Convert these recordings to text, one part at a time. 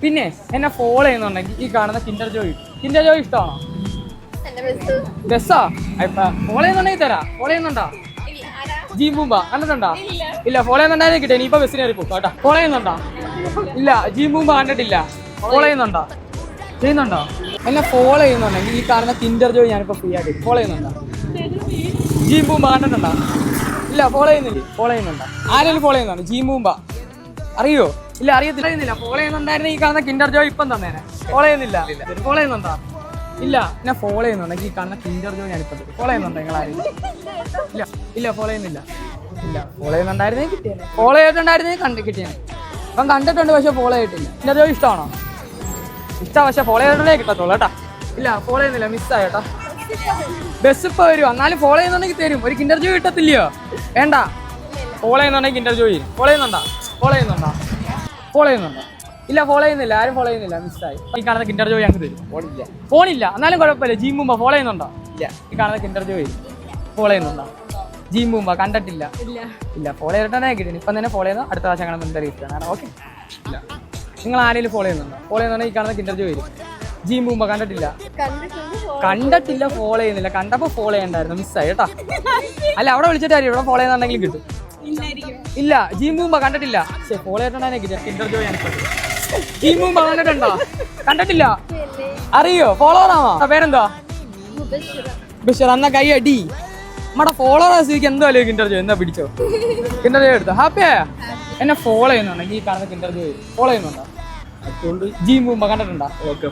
പിന്നെ എന്നെ ഫോളോ ചെയ്യുന്നുണ്ടെങ്കിൽ ഈ കാണുന്ന കിൻഡർ ജോയ് ഇഷ്ടമാണോ? ബസ്സാ ഫോളോ ചെയ്യുന്നുണ്ടെങ്കിൽ തരാം. ഫോളോ ചെയ്യുന്നുണ്ടോ? ജീംബൂമ്പ കണ്ടിട്ടുണ്ടോ? ഇല്ല. ഫോളോ ചെയ്യുന്നുണ്ടായിരുന്നു കിട്ടേ. ഇനിയിപ്പോ ബസ്സിന് കയറി പോകും കേട്ടോ. ഫോളോ ചെയ്യുന്നുണ്ടോ? ഇല്ല. ജീംബൂമ്പ കണ്ടിട്ടില്ല. ഫോളോ ചെയ്യുന്നുണ്ടോ? എന്നെ ഫോളോ ചെയ്യുന്നുണ്ടെങ്കിൽ ഈ കാണുന്ന കിൻഡർ ജോയ് ഞാനിപ്പോ ഫ്രീ ആയിട്ട് ഫോളോ ചെയ്യുന്നുണ്ടോ? ജീംബൂമ്പ കണ്ടിട്ടുണ്ടോ? ഇല്ല. ഫോളോ ചെയ്യുന്നുണ്ടോ? ആരെങ്കിലും ഫോളോ ചെയ്യുന്നുണ്ടോ? ജീംബൂമ്പ അറിയോ? ഇല്ല. അറിയുന്നില്ല. ഫോളോ ചെയ്യുന്നുണ്ടായിരുന്നു ഈ കാണുന്ന കിൻഡർ ജോയ് ഇപ്പം തന്നേനെ. ഫോളോ ചെയ്യുന്നില്ല. ഫോളോ ചെയ്യുന്നുണ്ടോ? ഇല്ല. എന്നെ ഫോളോ ചെയ്യുന്നുണ്ടെങ്കിൽ ഈ കാണുന്ന കിൻഡർ ജോയ് ഞാനിപ്പോ ഫോളോ ചെയ്യുന്നുണ്ടോ നിങ്ങൾ ആരെങ്കിലും? ഇല്ല. ഫോളോ ചെയ്യുന്നില്ല. ഇല്ല. ഫോളോ ചെയ്യുന്നുണ്ടായിരുന്നേ കിട്ടിയേനെ. ഫോളോ ചെയ്തിട്ടുണ്ടായിരുന്നേ കിട്ടിയേനെ. അപ്പം കണ്ടിട്ടുണ്ട് പക്ഷെ ഫോളോ ചെയ്തിട്ടില്ല. കിൻഡർ ജോയ് ഇഷ്ടമാണോ? പക്ഷെ ഫോളോ ചെയ്തിട്ടുണ്ടേ കിട്ടത്തുള്ളൂ കേട്ടാ. ഇല്ല. ഫോളോ ചെയ്യുന്നില്ല. മിസ്സായി കേട്ടാ. ബസ് ഇപ്പൊ വരും. എന്നാലും ഫോളോ ചെയ്യുന്നുണ്ടെങ്കിൽ തരും. ഒരു കിൻഡർ ജോയ് കിട്ടത്തില്ലയോ? വേണ്ട. ഫോളോ ചെയ്യുന്നുണ്ടെങ്കിൽ കിൻഡർ ജോയ് ഫോളോ ചെയ്യുന്നുണ്ടോ? ഇല്ല. ഫോളോ ചെയ്യുന്നില്ല. ആരും ഫോളോ ചെയ്യുന്നില്ല. മിസ്സായി. ഈ കാണുന്ന കിൻഡർ ജോയ് ഞങ്ങൾക്ക് തരും. ഫോണില്ല. എന്നാലും കുഴപ്പമില്ല. ജീംബൂമ്പ ഫോളോ ചെയ്യുന്നുണ്ടോ? ഇല്ല. ഈ കാണുന്ന കിൻഡർ ജോയ് ഫോളോ ചെയ്യുന്നുണ്ടോ? ജീംബൂമ്പ കണ്ടിട്ടില്ല. ഇല്ല. ഫോളോ ചെയ്തിട്ടാണ് കിട്ടുന്നത്. ഇപ്പം തന്നെ ഫോളോ ചെയ്യുന്നു. അടുത്ത പ്രാവശ്യം അങ്ങനെ എന്തായാലും ഇഷ്ടമാണ്. ഓക്കെ. ഇല്ല. നിങ്ങൾ ആരെങ്കിലും ഫോളോ ചെയ്യുന്നുണ്ടെങ്കിൽ ഈ കാണുന്ന കിൻഡർ ജോയ് ജീംബൂമ്പ കണ്ടിട്ടില്ല. ഫോളോ ചെയ്യുന്നില്ല. കണ്ടപ്പോൾ ഫോളോ ചെയ്യണ്ടായിരുന്നു. മിസ്സായി കേട്ടാ. അല്ല അവിടെ വിളിച്ചിട്ട് കാര്യം. ഇവിടെ ഫോളോ ചെയ്യുന്നുണ്ടെങ്കിലും കിട്ടും. ഇല്ല. ജീംബൂമ്പ കണ്ടിട്ടില്ല. ഫോളോ ചെയ്തിട്ടുണ്ടായിരുന്നു കിട്ടും. കിൻഡർ ജോയ് ജീംബൂമ്പ കണ്ടിട്ടില്ല. അറിയോ? ഫോളോവറാണോ? പേരെന്താ? ബഷീർ. എന്നാ കൈ അടി. നമ്മുടെ ഫോളോവേഴ്സിക്ക് എന്തോ അല്ലേ കിൻഡർ ജോയ്. എന്താ പിടിച്ചോ? കിൻഡർ ജോയ് എടുത്തോ. ഹാപ്പിയാ? എന്നെ ഫോളോ ചെയ്യുന്നുണ്ടെങ്കിൽ ഈ കാണുന്ന കിൻഡർ ജോയ് ഫോളോ ചെയ്യുന്നുണ്ടോ? ജീംബൂമ്പ കണ്ടിട്ടുണ്ടോ?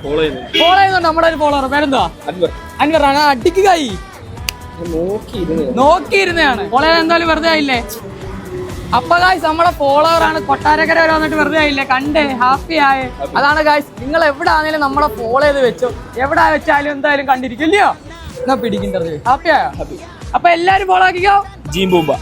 ഫോളോ ചെയ്യുന്നുണ്ടോ? നമ്മുടെ ഒരു ഫോളോവർ പേരെന്താ? അൻവർ ആണ്. അടിക്ക് കൈ നോക്കിയിരുന്നതാണ്. ഫോളോ ചെയ്യാൻ എന്തായാലും വെറുതെ ആയില്ലേ. അപ്പൊ ഗായ്സ് നമ്മുടെ ഫോളോവർ ആണ്. കൊട്ടാരക്കര വരെ വന്നിട്ട് വെറുതെ ആയില്ലേ. കണ്ടേ ഹാപ്പി ആയേ. അതാണ് ഗായ്സ്. നിങ്ങൾ എവിടെ ആണെങ്കിലും നമ്മളെ ഫോളോ ചെയ്ത് വെച്ചോ. എവിടെ വെച്ചാലും എന്തായാലും കണ്ടിരിക്കില്ലയോ. എന്നാ പിടിക്കിൻഡർ ജോയ് ഹാപ്പിയായോ? അപ്പൊ എല്ലാരും ഫോളോ ആക്കിക്കോ. ജീംബൂമ്പ.